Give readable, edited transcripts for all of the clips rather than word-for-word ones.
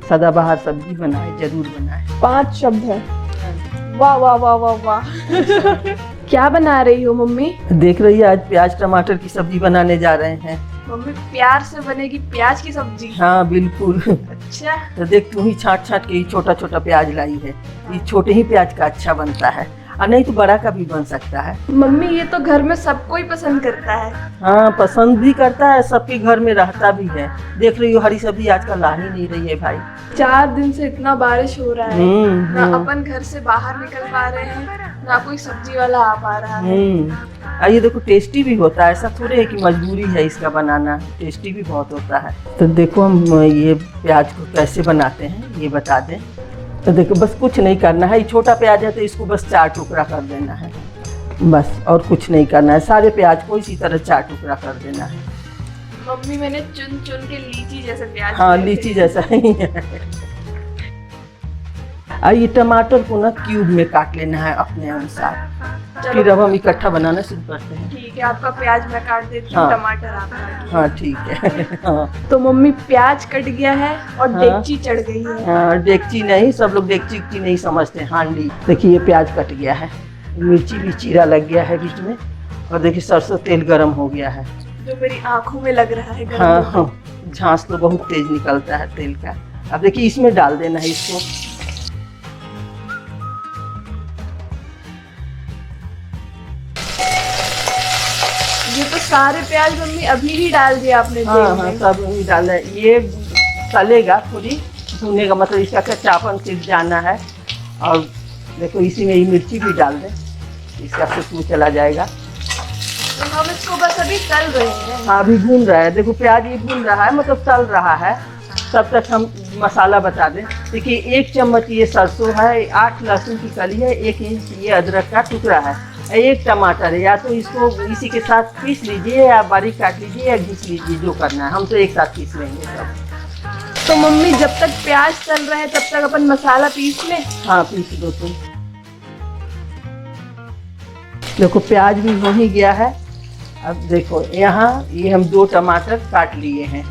सदाबहार सब्जी बनाए, जरूर बनाए। 5 शब्द है। वाह वाह वाह वाह वाह। क्या बना रही हो मम्मी? देख रही है, आज प्याज टमाटर की सब्जी बनाने जा रहे हैं। मम्मी प्याज से बनेगी प्याज की सब्जी? हाँ बिल्कुल। अच्छा। तो देख, तू ही छाट छाट के ही छोटा छोटा प्याज लाई है। ये छोटे ही प्याज का अच्छा बनता है, और नहीं तो बड़ा का भी बन सकता है। मम्मी ये तो घर में सबको ही पसंद करता है। हाँ, पसंद भी करता है, सबके घर में रहता भी है। देख रही हो, हरी सब्जी आजकल ला ही नहीं रही है भाई। 4 दिन से इतना बारिश हो रहा है, ना हम्म। अपन घर से बाहर निकल पा रहे हैं, ना कोई सब्जी वाला आ पा रहा है। ये देखो, टेस्टी भी होता है, ऐसा थोड़े है कि मजबूरी है इसका बनाना, टेस्टी भी बहुत होता है। तो देखो, हम ये प्याज को कैसे बनाते हैं ये बता दें। तो देखो, बस कुछ नहीं करना है। ये छोटा प्याज है तो इसको बस 4 टुकड़ा कर देना है, बस, और कुछ नहीं करना है। सारे प्याज को इसी तरह 4 टुकड़ा कर देना है। मम्मी मैंने चुन चुन के लीची जैसे प्याज। हाँ, लीची जैसा ही है। और ये टमाटर को ना क्यूब में काट लेना है अपने अनुसार। फिर अब हम इकट्ठा बनाना शुरू करते हैं। ठीक है, आपका प्याज मैं काट देती हूँ। हाँ। टमाटर आप काटिए। हाँ ठीक है। हाँ तो मम्मी प्याज कट गया है और हाँ। डेगची चढ़ गई है। हाँ, डेगची नहीं, सब लोग डेगची उगची नहीं समझते, हांडी। देखिए, ये प्याज कट गया है, मिर्ची भी चीरा लग गया है बीच में, और देखिए सरसों तेल गरम हो गया है। जो मेरी आंखों में लग रहा है गर्म हाँ होकर। हाँ, झांस तो बहुत तेज निकलता है तेल का। अब देखिए, इसमें डाल देना है इसको। ये तो सारे प्याज मम्मी अभी ही डाल दिया आपने हाँ तेल हाँ, में। सब वही डालना है। ये तलेगा थोड़ी, भूनने का मतलब इसका कच्चापन सिर्फ जाना है। और देखो, इसी में ये मिर्ची भी डाल दें, इसका खुशबू चला जाएगा। तो हम इसको बस अभी तल रहे हैं। हाँ, अभी भून रहा है। देखो, प्याज ये भून रहा है, मतलब तल रहा है। तब तक हम मसाला बता दें। देखिए, 1 चम्मच ये सरसों है, 8 लहसुन की कली है, 1 इंच ये अदरक का टुकड़ा है, 1 टमाटर है। या तो इसको इसी के साथ पीस लीजिए, या बारीक काट लीजिए, या घिस लीजिए, जो करना है। हम तो एक साथ पीस लेंगे सब। तो मम्मी जब तक प्याज तल रहे हैं तब तक अपन मसाला पीस लें। हाँ, पीस दो तुम। देखो, प्याज भी हो ही गया है। अब देखो, यहाँ ये हम 2 टमाटर काट लिए हैं,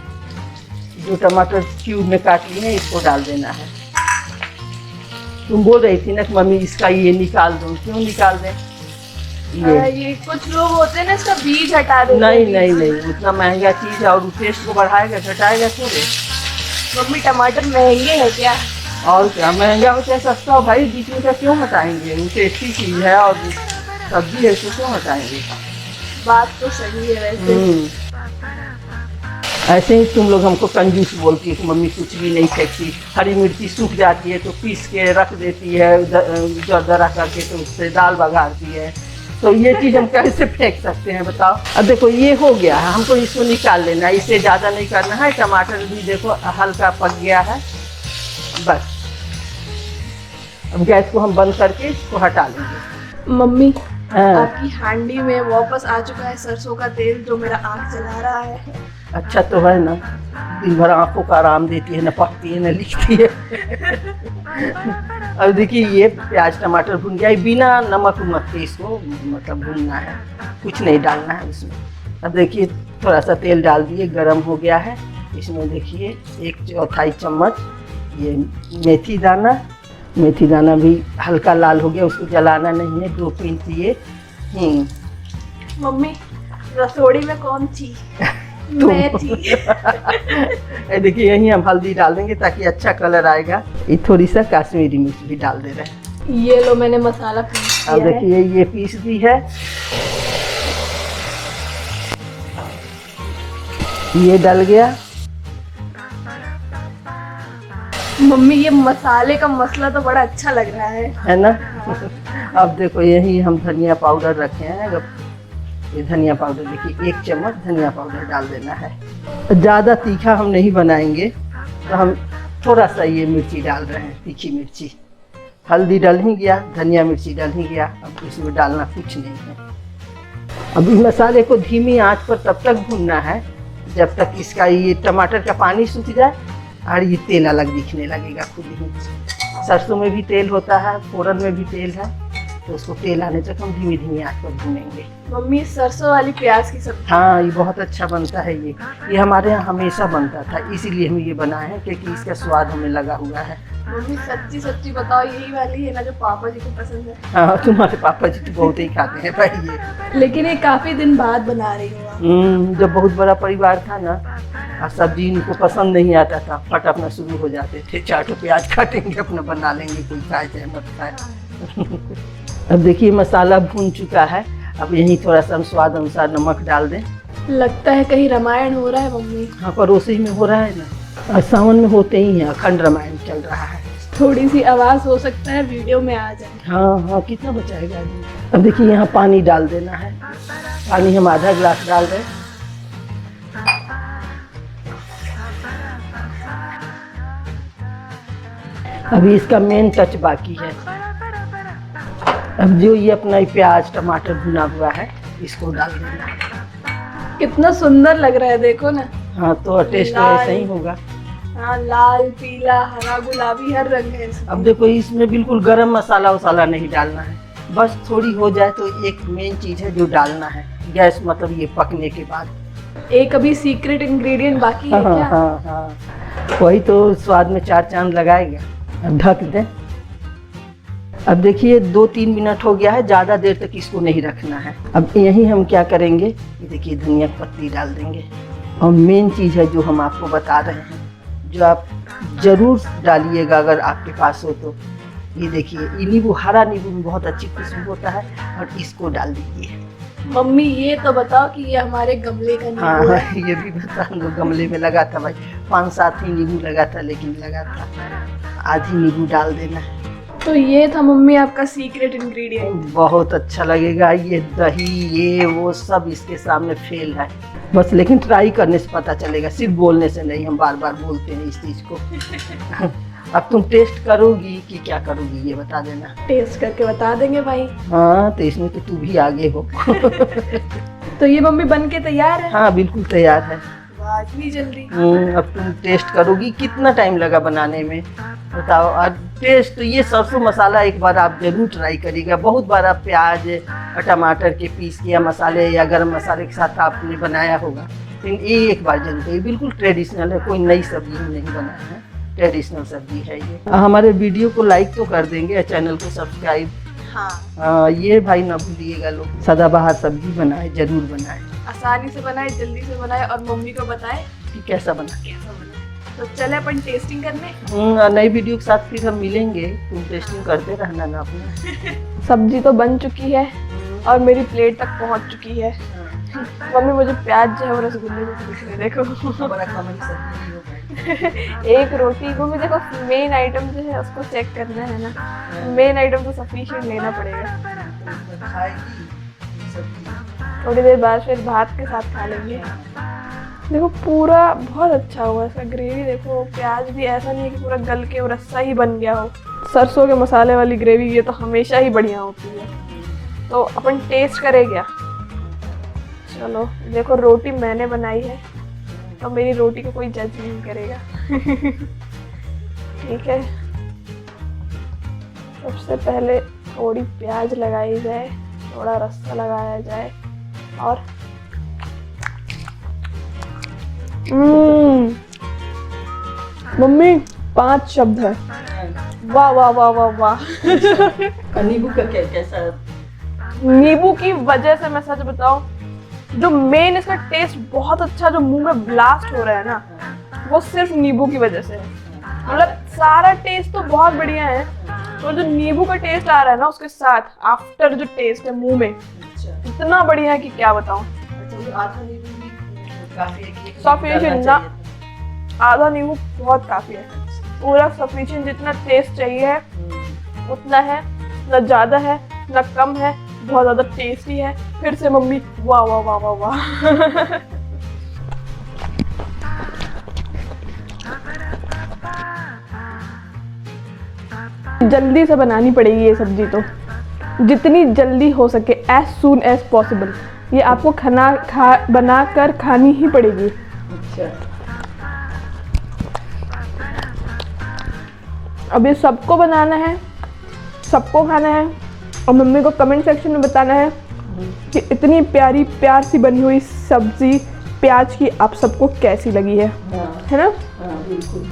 2 टमाटर क्यूब में काट लिए हैं, इसको डाल देना है। तुम बोल रही थी ना कि मम्मी इसका ये निकाल दो, क्यों निकाल दें? ये कुछ लोग होते हैं ना, इसका बीज हटा देते हैं। नहीं नहीं नहीं, उतना महंगा चीज है, और टेस्ट को बढ़ाएगा घटाएगा थोड़े। मम्मी टमाटर महंगे हैं क्या? और क्या, महंगा हो चाहे सस्ता हो भाई, बीच में का क्यों हटाएंगे? वो टेस्टी चीज है और सब्जी है, इसको क्यों हटाएंगे? बात तो सही है वैसे। ऐसे ही तुम लोग हमको कंजूस बोलती है कि मम्मी कुछ भी नहीं फेंकती। हरी मिर्ची सूख जाती है तो पीस के रख देती है, दरा करके, तो उससे दाल बघारती है। तो ये चीज़ हम कैसे फेंक सकते हैं बताओ? अब देखो, ये हो गया है, हमको इसको निकाल लेना है, इससे ज़्यादा नहीं करना है। टमाटर भी देखो हल्का पक गया है, बस। अब गैस को हम बंद करके इसको हटा लेंगे। मम्मी हाँ। आपकी हांडी में वापस आ चुका है सरसों का तेल, जो मेरा आँख जला रहा है। अच्छा तो है ना, दिन भर आंखों का आराम देती है, न पढ़ती है न लिखती है। अब देखिए, ये प्याज टमाटर भून गया, बिना नमक उमक के इसको मतलब भूनना है, कुछ नहीं डालना है उसमें। अब देखिए, थोड़ा सा तेल डाल दिए, गरम हो गया है। इसमें देखिए 1/4 चम्मच ये मेथी दाना भी हल्का लाल हो गया, उसको जलाना नहीं है। 2 पिंच ये हींग। मम्मी रसोड़ी में कौन थी? मैं थी। देखिए, यहीं हम हल्दी डाल देंगे ताकि अच्छा कलर आएगा। ये थोड़ी सा कश्मीरी मिर्च भी डाल दे रहे हैं। ये लो, मैंने मसाला पीस दिया अब है। देखिए, ये पीस दी है। ये डल गया। मम्मी ये मसाले का मसला तो बड़ा अच्छा लग रहा है ना? अब देखो, यही हम धनिया पाउडर रखे हैं। ये धनिया पाउडर देखिए, 1 चम्मच धनिया पाउडर डाल देना है। ज़्यादा तीखा हम नहीं बनाएंगे, तो हम थोड़ा सा ये मिर्ची डाल रहे हैं, तीखी मिर्ची। हल्दी डल ही गया, धनिया मिर्ची डल ही गया, अब इसमें डालना कुछ नहीं है। अब इस मसाले को धीमी आंच पर तब तक भूनना है जब तक इसका ये टमाटर का पानी सूख जाए और ये तेल अलग दिखने लगेगा खुद ही। सरसों में भी तेल होता है, फोरन में भी तेल है, तो उसको तेल आने तक हम धीमी धीमी आंच पर भूनेंगे। मम्मी सरसों वाली प्याज की सब्जी। हाँ, ये बहुत अच्छा बनता है। ये हमारे यहाँ हमेशा बनता था, इसीलिए हम ये बनाए हैं क्योंकि इसका स्वाद हमें लगा हुआ है। मम्मी सच्ची सच्ची बताओ, यही वाली है ना जो पापा जी को पसंद है? हाँ, तुम्हारे पापा जी तो बहुत ही खाते हैं भाई ये। लेकिन ये काफी दिन बाद बना रही हूँ आप। जब बहुत बड़ा परिवार था ना और सब्जी इनको पसंद नहीं आता था, फट अपना शुरू हो जाते थे, 4 प्याज काटेंगे अपना बना लेंगे, कोई खाए चाहे मत खाए। अब देखिए मसाला भून चुका है, अब यहीं थोड़ा सा हम स्वाद अनुसार नमक डाल दें। लगता है कहीं रामायण हो रहा है मम्मी। हाँ, पड़ोसी में हो रहा है ना, और सावन में होते ही है, अखंड रामायण चल रहा है। थोड़ी सी आवाज हो सकता है वीडियो में आ जाए। हाँ हाँ, कितना बचाएगा आदमी। अब देखिए यहाँ पानी डाल देना है, पानी हम आधा गिलास डाल दें। अभी इसका मेन टच बाकी है। अब जो ये अपना प्याज टमाटर भुना हुआ है इसको डाल देना है। कितना सुंदर लग रहा है, देखो ना। हाँ, तो टेस्ट तो ऐसा ही होगा। हाँ, लाल पीला हरा गुलाबी हर रंग है इसमें। अब देखो इसमें बिल्कुल गरम मसाला वसाला नहीं डालना है, बस थोड़ी हो जाए तो एक मेन चीज है जो डालना है, गैस मतलब ये पकने के बाद। एक अभी सीक्रेट इंग्रेडिएंट बाकी है हाँ क्या? हाँ हाँ, वही तो स्वाद में 4 चांद लगाएगा। अब ढक दें। अब देखिए 2-3 मिनट हो गया है, ज़्यादा देर तक इसको नहीं रखना है। अब यही हम क्या करेंगे, ये देखिए धनिया पत्ती डाल देंगे। और मेन चीज़ है जो हम आपको बता रहे हैं, जो आप ज़रूर डालिएगा अगर आपके पास हो तो, ये देखिए ये नींबू, हरा नींबू में बहुत अच्छी खुशबू होता है, और इसको डाल दीजिए। मम्मी ये तो बताओ कि ये हमारे गमले का नींबू हाँ, है। ये भी बता दो, गमले में लगा था भाई, 5-7 ही नींबू लगा था, लेकिन लगा था। आधी नींबू डाल देना है। तो ये था मम्मी आपका सीक्रेट इंग्रेडिएंट। बहुत अच्छा लगेगा। ये दही ये वो सब इसके सामने फेल है, बस लेकिन ट्राई करने से पता चलेगा, सिर्फ बोलने से नहीं। हम बार बार बोलते हैं इस चीज को। अब तुम टेस्ट करोगी कि क्या करोगी ये बता देना। टेस्ट करके बता देंगे भाई। हाँ, तो इसमें तो तू भी आगे हो। तो ये मम्मी बन के तैयार है? हाँ, बिल्कुल तैयार है। वाह, इतनी जल्दी। अब तुम टेस्ट करोगी, कितना टाइम लगा बनाने में बताओ। और टेस्ट तो ये सरसों मसाला एक बार आप जरूर ट्राई करिएगा। बहुत बार आप प्याज और टमाटर के पीस के या मसाले या गरम मसाले के साथ आपने बनाया होगा, लेकिन ये एक बार जरूर करिए। बिल्कुल ट्रेडिशनल है, कोई नई सब्जी नहीं बनाया है, ट्रेडिशनल सब्जी है ये। हमारे वीडियो को लाइक तो कर देंगे और चैनल को सब्सक्राइब। हाँ, ये भाई ना भूलिएगा, लोग सदाबहार सब्जी बनाए, जरूर बनाए, आसानी से बनाए, जल्दी से बनाए, और मम्मी को बताए कि कैसा बना। तो चले अपन टेस्टिंग करने। नई वीडियो के साथ फिर हम मिलेंगे, तुम टेस्टिंग करते रहना ना अपना। सब्जी तो बन चुकी है और मेरी प्लेट तक पहुंच चुकी है। मम्मी मुझे प्याज जो है वो रसगुल्ले में दिख रहे, देखो। एक रोटी को भी देखो, मेन आइटम जो है उसको चेक करना है ना, मेन आइटम तो सफिशिएंट लेना पड़ेगा। थोड़ी देर बाद फिर भात के साथ खा लेंगे। देखो पूरा बहुत अच्छा हुआ इसका ग्रेवी, देखो प्याज भी ऐसा नहीं है कि पूरा गल के वो रस्सा ही बन गया हो। सरसों के मसाले वाली ग्रेवी ये तो हमेशा ही बढ़िया होती है। तो अपन टेस्ट करें क्या? चलो देखो, रोटी मैंने बनाई है तो मेरी रोटी को कोई जज नहीं करेगा। ठीक है, सबसे पहले थोड़ी प्याज लगाई जाए, थोड़ा रस्सा लगाया जाए, और मम्मी 5 शब्द है। वाह वाह वाह वाह वाह। नींबू का कैसा? नींबू की वजह से मैं सच बताऊं, जो मेन इसका टेस्ट बहुत अच्छा जो मुंह में ब्लास्ट हो रहा है ना, वो सिर्फ नींबू की वजह से है। मतलब सारा टेस्ट तो बहुत बढ़िया है, तो जो नींबू का टेस्ट आ रहा है ना उसके साथ आफ्टर जो टेस्ट है मुंह में, इतना बढ़िया है कि क्या बताऊं। सफिशिएंट ना, आधा नींबू बहुत काफी है। पूरा सफिशिएंट, जितना टेस्ट चाहिए है उतना है, न ज्यादा है न कम है, बहुत ज्यादा टेस्टी है। फिर से मम्मी वाह वाह वाह वाह वाह। जल्दी से बनानी पड़ेगी ये सब्जी, तो जितनी जल्दी हो सके, एज सून एज पॉसिबल, ये आपको बना कर खानी ही पड़ेगी। अच्छा, अब ये सबको बनाना है, सबको खाना है, और मम्मी को कमेंट सेक्शन में बताना है कि इतनी प्यारी प्यार सी बनी हुई सब्जी प्याज की आप सबको कैसी लगी है हाँ है ना। हाँ बिल्कुल।